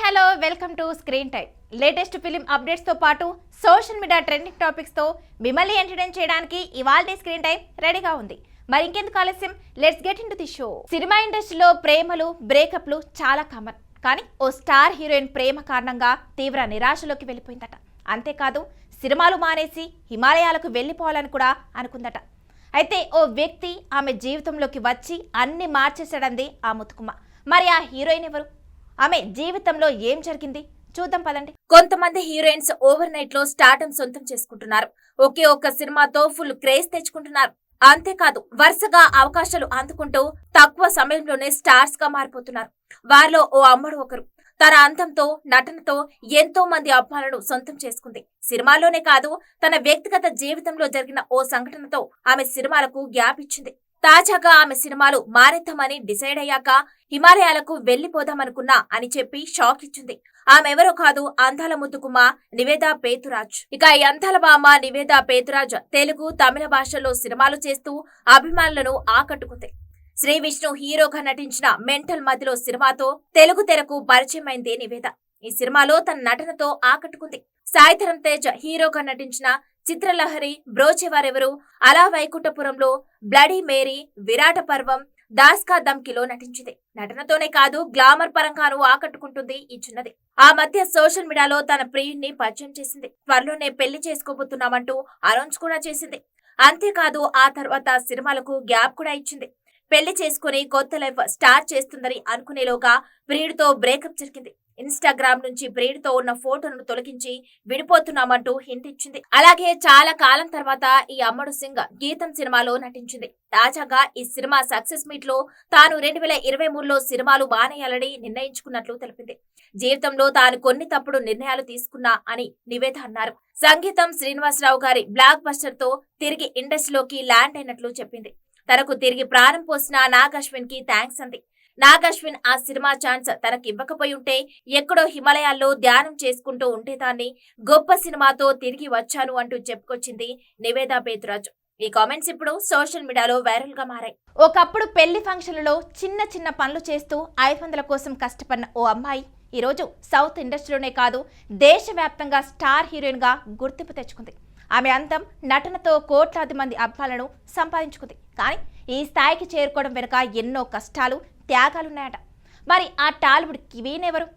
Hello welcome to screen time. Latest film updates తో పాటు social media trending topics తో మిమ్మల్ని ఎంటర్టైన్ చేయడానికి ఇవాల్టి స్క్రీన్ టైం రెడీగా ఉంది. మరి ఇంకెందుకు ఆలస్యం, let's get into the show. Cinema ఇండస్ట్రీలో ప్రేమలు బ్రేకప్లు చాలా కామన్. కానీ ఓ స్టార్ హీరోయిన్ ప్రేమ కారణంగా తీవ్ర నిరాశలోకి వెళ్ళిపోయిందట. అంతేకాదు సినిమాలు మానేసి హిమాలయాలకు వెళ్ళిపోవాలని కూడా అనుకుందట. అయితే ఓ వ్యక్తి ఆమె జీవితంలోకి వచ్చి అన్ని మార్చేశాడంది ఆ ముతుకుమ. మరి ఆ హీరోయిన్ ఎవరు? ఆమె జీవితంలో ఏం జరిగింది చూద్దాం పదండి. కొంతమంది హీరోయిన్స్ ఓవర్ నైట్ లో స్టార్డమ్ సొంతం చేసుకుంటున్నారు. ఒకే ఒక్క సినిమాతో ఫుల్ క్రేజ్ తెచ్చుకుంటున్నారు. అంతేకాదు వరుసగా అవకాశాలు అందుకుంటూ తక్కువ సమయంలోనే స్టార్స్ గా మారిపోతున్నారు. వారిలో ఓ అమ్మడు ఒకరు. తన అందంతో నటనతో ఎంతో మంది అభిమానులను సొంతం చేసుకుంది. సినిమాలోనే కాదు, తన వ్యక్తిగత జీవితంలో జరిగిన ఓ సంఘటనతో ఆమె సినిమాలకు గ్యాప్ ఇచ్చింది. తాజాగా ఆమె సినిమాలు మానేద్దామని డిసైడ్ అయ్యాక హిమాలయాలకు వెళ్లిపోదామనుకున్నా అని చెప్పి షాక్ ఇచ్చింది. ఆమెవరో కాదు, అందాల ముద్దుకుమ నివేదా పేతురాజ్. ఇక ఈ అందాల బామ్మ నివేదా పేతురాజ్ తెలుగు, తమిళ భాషల్లో సినిమాలు చేస్తూ అభిమానులను ఆకట్టుకుంది. శ్రీ విష్ణు హీరోగా నటించిన మెంటల్ మధ్యలో సినిమాతో తెలుగు తెరకు పరిచయమైంది నివేద. ఈ సినిమాలో తన నటనతో ఆకట్టుకుంది. సాయిధరం తేజ్ హీరోగా నటించిన చిత్రలహరి, బ్రోచేవారెవరు, అలా వైకుంఠపురంలో, బ్లడీ మేరీ, విరాట పర్వం, దాస్కా దమ్కిలో నటించింది. నటనతోనే కాదు గ్లామర్ పరంగానూ ఆకట్టుకుంటుంది ఈ చిన్నది. ఆ మధ్య సోషల్ మీడియాలో తన ప్రియుణ్ణి పరిచయం చేసింది. త్వరలోనే పెళ్లి చేసుకోబోతున్నామంటూ అనౌన్స్ కూడా చేసింది. అంతేకాదు ఆ తర్వాత సినిమాలకు గ్యాప్ కూడా ఇచ్చింది. పెళ్లి చేసుకుని కొత్త లైఫ్ స్టార్ట్ చేస్తుందని అనుకునేలోగా ప్రియుడితో బ్రేకప్ జరిగింది. ఇన్స్టాగ్రామ్ నుంచి ప్రియుడితో ఉన్న ఫోటోను తొలగించి విడిపోతున్నామంటూ హింట్ ఇచ్చింది. అలాగే చాలా కాలం తర్వాత ఈ అమ్మడు సింగ్ గీతం సినిమాలో నటించింది. తాజాగా ఈ సినిమా సక్సెస్ మీట్ లో తాను 2023లో సినిమాలు మానేయాలని నిర్ణయించుకున్నట్లు తెలిపింది. జీవితంలో తాను కొన్ని తప్పుడు నిర్ణయాలు తీసుకున్నా అని నివేద అన్నారు. సంగీతం శ్రీనివాసరావు గారి బ్లాక్ బస్టర్ తో తిరిగి ఇండస్ట్రీలోకి ల్యాండ్ అయినట్లు చెప్పింది. తనకు తిరిగి ప్రాణం పోసిన నాగ్ అశ్విన్ కి థ్యాంక్స్ అంది. నాగ్ అశ్విన్ ఆ సినిమా ఛాన్స్ తనకి ఇవ్వకపోయి ఉంటే ఎక్కడో హిమాలయాల్లో ధ్యానం చేసుకుంటూ ఉండేదాన్ని, గొప్ప సినిమాతో తిరిగి వచ్చాను అంటూ చెప్పుకొచ్చింది నివేదా పేతురాజ్. ఈ కామెంట్స్ ఇప్పుడు సోషల్ మీడియాలో వైరల్ గా మారాయి. ఒకప్పుడు పెళ్లి ఫంక్షన్లలో చిన్న చిన్న పనులు చేస్తూ 500 కోసం కష్టపడిన ఓ అమ్మాయి ఈ రోజు సౌత్ ఇండస్ట్రీలోనే కాదు దేశవ్యాప్తంగా స్టార్ హీరోయిన్ గా గుర్తింపు తెచ్చుకుంది. ఆమె అందం, నటనతో కోట్లాది మంది అభిమానులను సంపాదించుకుంది. కానీ ఈ స్థాయికి చేరుకోవడం వెనుక ఎన్నో కష్టాలు, త్యాగాలున్నాయట. మరి ఆ టాలీవుడ్ క్వీన్ ఎవరు?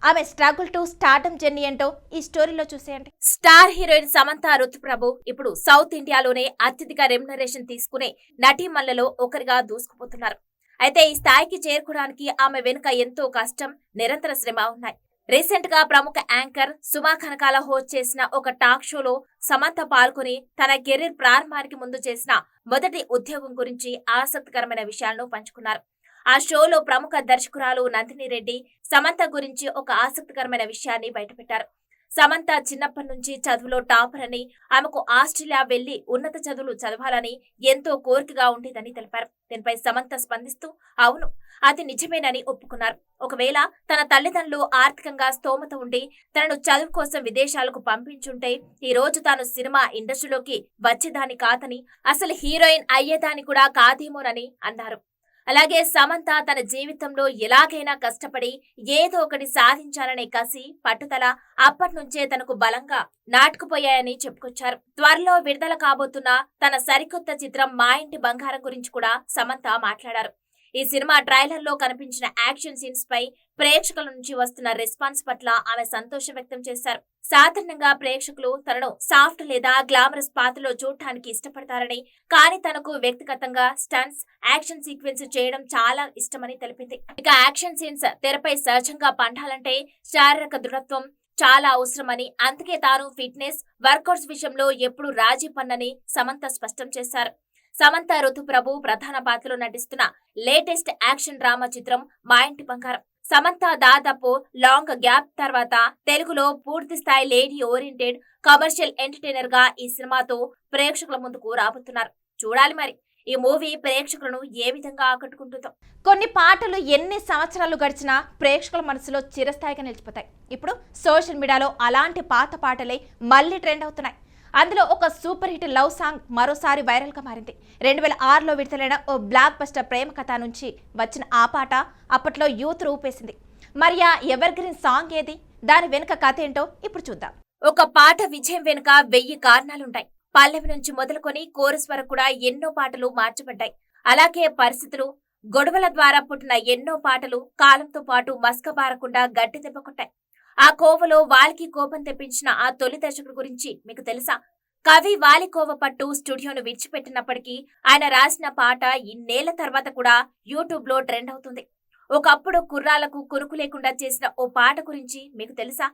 ఆమె స్ట్రగుల్ టు స్టార్డమ్ జర్నీ ఏంటో ఈ స్టోరీలో చూసేయండి. స్టార్ హీరోయిన్ సమంత రుతుప్రభు ఇప్పుడు సౌత్ ఇండియాలోనే అత్యధిక రెమ్యునరేషన్ తీసుకునే నటీమణులలో ఒకరిగా దూసుకుపోతున్నారు. అయితే ఈ స్థాయికి చేరుకోవడానికి ఆమె వెనుక ఎంతో కష్టం, నిరంతర శ్రమ ఉన్నాయి. రీసెంట్ గా ప్రముఖ యాంకర్ సుమా కనకాల హోస్ట్ చేసిన ఒక టాక్ షోలో సమంత పాల్గొని తన కెరీర్ ప్రారంభానికి ముందు చేసిన మొదటి ఉద్యోగం గురించి ఆసక్తికరమైన విషయాలను పంచుకున్నారు. ఆ షోలో ప్రముఖ దర్శకురాలు నందిని రెడ్డి సమంత గురించి ఒక ఆసక్తికరమైన విషయాన్ని బయటపెట్టారు. సమంత చిన్నప్పటి నుంచి చదువులో టాపర్ అని, ఆమెకు ఆస్ట్రేలియా వెళ్లి ఉన్నత చదువులు చదవాలని ఎంతో కోరికగా ఉండేదని తెలిపారు. దీనిపై సమంత స్పందిస్తూ అవును, అది నిజమేనని ఒప్పుకున్నారు. ఒకవేళ తన తల్లిదండ్రులు ఆర్థికంగా స్తోమత ఉండి తనను చదువు కోసం విదేశాలకు పంపించుంటే ఈ రోజు తాను సినిమా ఇండస్ట్రీలోకి వచ్చేదాన్ని కాదని, అసలు హీరోయిన్ అయ్యేదాన్ని కూడా కాదేమోనని అన్నారు. అలాగే సమంత తన జీవితంలో ఎలాగైనా కష్టపడి ఏదో ఒకటి సాధించాలనే కసి, పట్టుదల అప్పటి నుంచే తనకు బలంగా నాటుకుపోయాయని చెప్పుకొచ్చారు. త్వరలో విడుదల కాబోతున్న తన సరికొత్త చిత్రం మా ఇంటి బంగారం గురించి కూడా సమంత మాట్లాడారు. ఈ సినిమా ట్రైలర్ లో కనిపించిన యాక్షన్ సీన్స్ పై ప్రేక్షకుల నుంచి వస్తున్న రెస్పాన్స్ పట్ల ఆమె సంతోషం వ్యక్తం చేశారు. సాధారణంగా ప్రేక్షకులు తనను సాఫ్ట్ లేదా గ్లామరస్ పాత్రలో చూడటానికి ఇష్టపడతారని, కానీ తనకు వ్యక్తిగతంగా స్టంట్స్, యాక్షన్ సీక్వెన్స్ చేయడం చాలా ఇష్టమని తెలిపింది. ఇక యాక్షన్ సీన్స్ తెరపై సహజంగా పండాలంటే శారీరక దృఢత్వం చాలా అవసరమని, అందుకే తాను ఫిట్నెస్, వర్కౌట్స్ విషయంలో ఎప్పుడు రాజీ పన్నని సమంత స్పష్టం చేశారు. సమంత రుతుప్రభు ప్రధాన పాత్రలో నటిస్తున్న లేటెస్ట్ యాక్షన్ డ్రామా చిత్రం మా ఇంటి బంగారం. సమంత దాదాపు లాంగ్ గ్యాప్ తర్వాత తెలుగులో పూర్తి స్థాయి లేడీ ఓరియంటెడ్ కమర్షియల్ ఎంటర్టైనర్ గా ఈ సినిమాతో ప్రేక్షకుల ముందుకు రాబోతున్నారు. చూడాలి మరి ఈ మూవీ ప్రేక్షకులను ఏ విధంగా ఆకట్టుకుంటుందో. కొన్ని పాటలు ఎన్ని సంవత్సరాలు గడిచినా ప్రేక్షకుల మనసులో చిరస్థాయిగా నిలిచిపోతాయి. ఇప్పుడు సోషల్ మీడియాలో అలాంటి పాత పాటలే మళ్లీ ట్రెండ్ అవుతున్నాయి. అందులో ఒక సూపర్ హిట్ లవ్ సాంగ్ మరోసారి వైరల్ గా మారింది. 2006లో విడుదలైన ఓ బ్లాక్ బస్టర్ ప్రేమ కథ నుంచి వచ్చిన ఆ పాట అప్పట్లో యూత్ రూపేసింది. మరి ఆ ఎవర్ గ్రీన్ సాంగ్ ఏది, దాని వెనుక కథ ఏంటో ఇప్పుడు చూద్దాం. ఒక పాట విజయం వెనుక 1000 కారణాలుంటాయి. పల్లవి నుంచి మొదలుకొని కోరస్ వరకు కూడా ఎన్నో పాటలు మార్చబడ్డాయి. అలాగే పరిస్థితులు, గొడవల ద్వారా పుట్టిన ఎన్నో పాటలు కాలంతో పాటు మస్కబారకుండా గట్టి దెబ్బ కొట్టాయి. ఆ కోవలో వాలికి కోపం తెప్పించిన ఆ తొలి దర్శకుడు గురించి మీకు తెలుసా? కవి వాలి కోవ పట్టు స్టూడియోను విడిచిపెట్టినప్పటికీ ఆయన రాసిన పాట ఇన్నేళ్ల తర్వాత కూడా యూట్యూబ్ లో ట్రెండ్ అవుతుంది. ఒకప్పుడు కుర్రాలకు కురుకు లేకుండా చేసిన ఓ పాట గురించి మీకు తెలుసా?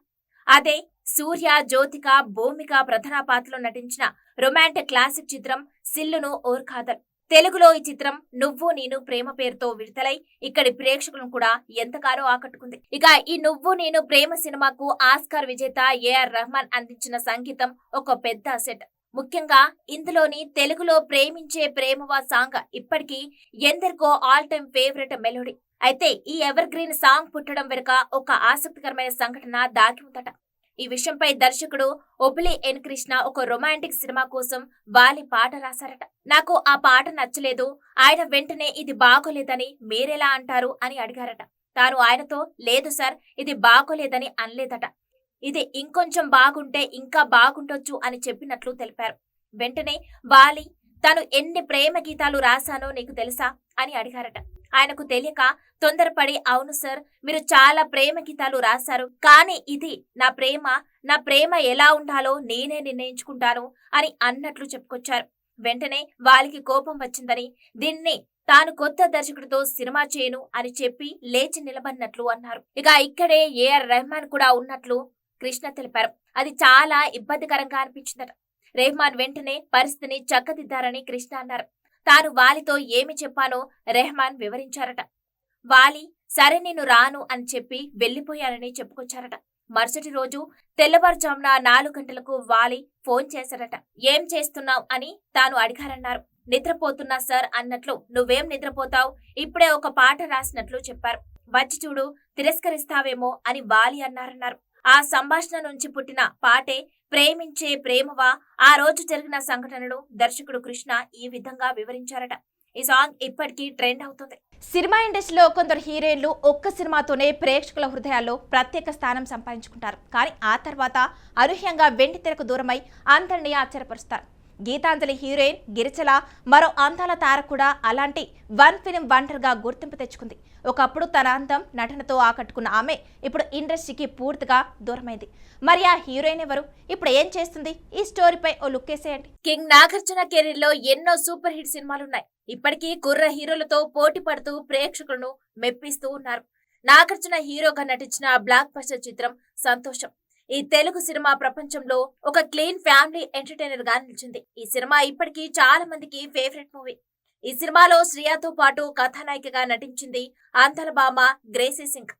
అదే సూర్య, జ్యోతిక, భూమిక ప్రధాన పాత్రలో నటించిన రొమాంటిక్ క్లాసిక్ చిత్రం సిల్లును ఓర్ ఖాదర్. తెలుగులో ఈ చిత్రం నువ్వు నేను ప్రేమ పేరుతో విడుదలై ఇక్కడి ప్రేక్షకులను కూడా ఎంతగానో ఆకట్టుకుంది. ఇక ఈ నువ్వు నేను ప్రేమ సినిమాకు ఆస్కార్ విజేత ఏఆర్ రెహమాన్ అందించిన సంగీతం ఒక పెద్ద అసెట్. ముఖ్యంగా ఇందులోని తెలుగులో ప్రేమించే ప్రేమవా సాంగ్ ఇప్పటికీ ఎందరికో ఆల్ టైమ్ ఫేవరెట్ మెలోడీ. అయితే ఈ ఎవర్ గ్రీన్ సాంగ్ పుట్టడం వెనుక ఒక ఆసక్తికరమైన సంఘటన దాగి ఉందట. ఈ విషయంపై దర్శకుడు ఒబిలి ఎన్ కృష్ణ ఒక రొమాంటిక్ సినిమా కోసం వాలి పాట రాశారట. నాకు ఆ పాట నచ్చలేదు, ఆయన వెంటనే ఇది బాగోలేదని మీరెలా అంటారు అని అడిగారట. తాను ఆయనతో లేదు సార్, ఇది బాగోలేదని అనలేదట, ఇది ఇంకొంచెం బాగుంటే ఇంకా బాగుండొచ్చు అని చెప్పినట్లు తెలిపారు. వెంటనే వాలి తాను ఎన్ని ప్రేమ గీతాలు రాశానో నీకు తెలుసా అని అడిగారట. ఆయనకు తెలియక తొందరపడి అవును సార్, మీరు చాలా ప్రేమ గీతాలు రాశారు, కానీ ఇది నా ప్రేమ ఎలా ఉండాలో నేనే నిర్ణయించుకుంటాను అని అన్నట్లు చెప్పుకొచ్చారు. వెంటనే వాలికి కోపం వచ్చిందని, దీన్ని తాను కొత్త దర్శకుడితో సినిమా చేయను అని చెప్పి లేచి నిలబడినట్లు అన్నారు. ఇక ఇక్కడే ఏఆర్ రెహమాన్ కూడా ఉన్నట్లు కృష్ణ తెలిపారు. అది చాలా ఇబ్బందికరంగా అనిపించిందట. రెహమాన్ వెంటనే పరిస్థితిని చక్కదిద్దారని కృష్ణ అన్నారు. తాను వాలితో ఏమి చెప్పానో రెహమాన్ వివరించారట. వాలి సరే నేను రాను అని చెప్పి వెళ్లిపోయానని చెప్పుకొచ్చారట. మరుసటి రోజు తెల్లవారుజామున 4 గంటలకు వాలి ఫోన్ చేశారట. ఏం చేస్తున్నావు అని తాను అడిగారన్నారు. నిద్రపోతున్నా సార్ అన్నట్లు, నువ్వేం నిద్రపోతావు, ఇప్పుడే ఒక పాట రాసినట్లు చెప్పారు, వచ్చి చూడు, తిరస్కరిస్తావేమో అని వాలి అన్నారన్నారు. ఆ సంభాషణ నుంచి పుట్టిన పాటే ప్రేమించే ప్రేమవా. ఆ రోజు జరిగిన సంఘటనను దర్శకుడు కృష్ణ ఈ విధంగా వివరించారట. ఈ సాంగ్ ఇప్పటికీ ట్రెండ్ అవుతుంది. సినిమా ఇండస్ట్రీలో కొందరు హీరోయిన్లు ఒక్క సినిమాతోనే ప్రేక్షకుల హృదయాల్లో ప్రత్యేక స్థానం సంపాదించుకుంటారు. కానీ ఆ తర్వాత అనూహ్యంగా వెండి తెరకు దూరమై అందరినీ ఆశ్చర్యపరుస్తారు. గీతాంజలి హీరోయిన్ గిరిచల మరో అందాల తార కూడా అలాంటి వన్ ఫిల్మ్ వండర్గా గుర్తింపు తెచ్చుకుంది. ఒకప్పుడు తన అందం, నటనతో ఆకట్టుకున్న ఆమె ఇప్పుడు ఇండస్ట్రీకి పూర్తిగా దూరమైంది. మరి ఆ హీరోయిన్ ఎవరు, ఇప్పుడు ఏం చేస్తుంది? ఈ స్టోరీపై ఓ లుక్ వేసేయండి. కింగ్ నాగార్జున కెరీర్ లో ఎన్నో సూపర్ హిట్ సినిమాలున్నాయి. ఇప్పటికీ కుర్ర హీరోలతో పోటీ పడుతూ ప్రేక్షకులను మెప్పిస్తూ ఉన్నారు. నాగార్జున హీరోగా నటించిన బ్లాక్ బస్టర్ చిత్రం సంతోషం ఈ తెలుగు సినిమా ప్రపంచంలో ఒక క్లీన్ ఫ్యామిలీ ఎంటర్టైనర్ గా నిలిచింది. ఈ సినిమా ఇప్పటికీ చాలా మందికి ఫేవరెట్ మూవీ. ఈ సినిమాలో శ్రియతో పాటు కథానాయికగా నటించింది అందాల భామ గ్రేసీ సింగ్.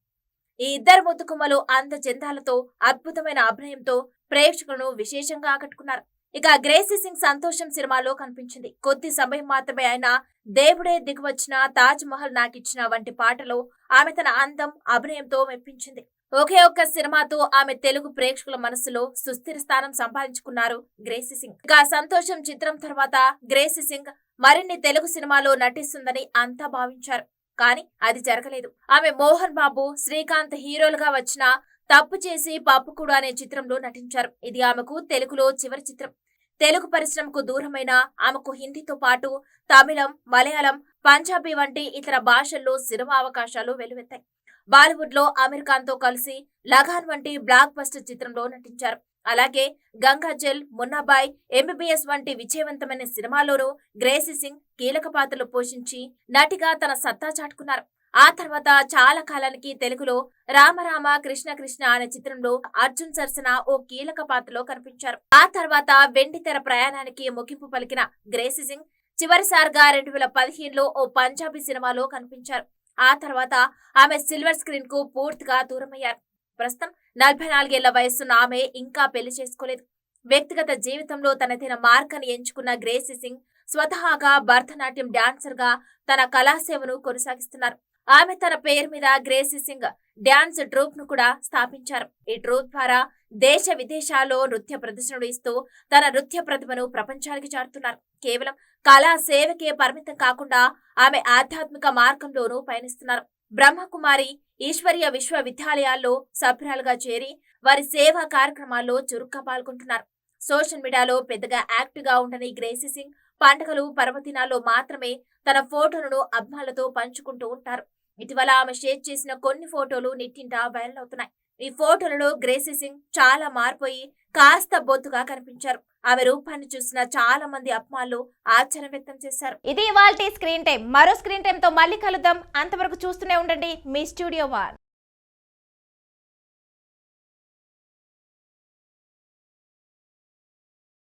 ఈ ఇద్దరు ముద్దుకుమ్మలు అందచందాలతో అద్భుతమైన అభినయంతో ప్రేక్షకులను విశేషంగా ఆకట్టుకున్నారు. ఇక గ్రేసీ సింగ్ సంతోషం సినిమాలో కనిపించింది. కొద్ది సమయం మాత్రమే ఆయన దేవుడే దిగువచ్చిన, తాజ్ మహల్ నాకిచ్చిన వంటి పాటలో ఆమె తన అందం, అభినయంతో మెప్పించింది. ఒకే ఒక్క సినిమాతో ఆమె తెలుగు ప్రేక్షకుల మనసులో సుస్థిర స్థానం సంపాదించుకున్నారు గ్రేసీ సింగ్. ఇక సంతోషం చిత్రం తర్వాత గ్రేసీ సింగ్ మరిన్ని తెలుగు సినిమాలో నటిస్తుందని అంతా భావించారు. కానీ అది జరగలేదు. ఆమె మోహన్ బాబు, శ్రీకాంత్ హీరోలుగా వచ్చిన తప్పు చేసి పప్పుకూడు అనే చిత్రంలో నటించారు. ఇది ఆమెకు తెలుగులో చివరి చిత్రం. తెలుగు పరిశ్రమకు దూరమైన ఆమెకు హిందీతో పాటు తమిళం, మలయాళం, పంజాబీ వంటి ఇతర భాషల్లో సినిమా అవకాశాలు వెలువెత్తాయి. బాలీవుడ్ లో అమీర్ ఖాన్ తో కలిసి లగాన్ వంటి బ్లాక్ బస్టర్ చిత్రంలో నటించారు. అలాగే గంగాజల్, మున్నాబాయ్, ఎంబీబీఎస్ వంటి విజయవంతమైన సినిమాల్లోనూ గ్రేసీ సింగ్ కీలక పాత్రలు పోషించి నటిగా తన సత్తా చాటుకున్నారు. ఆ తర్వాత చాలా కాలానికి తెలుగులో రామరామ కృష్ణ కృష్ణ అనే చిత్రంలో అర్జున్ సరసన ఓ కీలక పాత్రలో కనిపించారు. ఆ తర్వాత వెండి తెర ప్రయాణానికి ముగింపు పలికిన గ్రేసీ సింగ్ చివరిసారిగా 2015లో ఓ పంజాబీ సినిమాలో కనిపించారు. ఆ తర్వాత ఆమె సిల్వర్ స్క్రీన్ కు పూర్తిగా దూరమయ్యారు. ప్రస్తుతం 44 ఏళ్ల వయస్సున్న ఆమె ఇంకా పెళ్లి చేసుకోలేదు. వ్యక్తిగత జీవితంలో తనదైన మార్గాన్ని ఎంచుకున్న గ్రేసీ సింగ్ స్వతహాగా భరతనాట్యం డాన్సర్ గా తన కళాసేవను కొనసాగిస్తున్నారు. ఆమె తన పేరు మీద గ్రేసీ సింగ్ డాన్స్ ట్రూప్ ను కూడా స్థాపించారు. ఈ ట్రూప్ ద్వారా దేశ విదేశాల్లో నృత్య ప్రదర్శనలు ఇస్తూ తన నృత్య ప్రతిభను ప్రపంచానికి చాటుతున్నారు. కేవలం కళా సేవకే పరిమితం కాకుండా ఆమె ఆధ్యాత్మిక మార్గంలోనూ పయనిస్తున్నారు. బ్రహ్మకుమారి ఈశ్వర్య విశ్వవిద్యాలయాల్లో సభ్యురాలుగా చేరి వారి సేవా కార్యక్రమాల్లో చురుగ్గా పాల్గొంటున్నారు. సోషల్ మీడియాలో పెద్దగా యాక్టివ్ గా ఉండని గ్రేసీ సింగ్ పండుగలు పర్వదినాల్లో మాత్రమే తన ఫోటోలను అభిమానులతో పంచుకుంటూ ఉంటారు. ఇటీవల ఆమె షేర్ చేసిన కొన్ని ఫోటోలు నెట్టింట వైరల్ అవుతున్నాయి. ఈ ఫోటోలలో గ్రేసీ సింగ్ చాలా మారిపోయి కాస్త బొద్దుగా కనిపించారు. ఆమె రూపాన్ని చూసిన చాలా మంది అభిమానులు ఆశ్చర్యం వ్యక్తం చేశారు. ఇది ఇవాల్టి స్క్రీన్ టైం. మరో స్క్రీన్ టైం తో మళ్ళీ కలుద్దాం. అంతవరకు చూస్తూనే ఉండండి మీ స్టూడియో 1.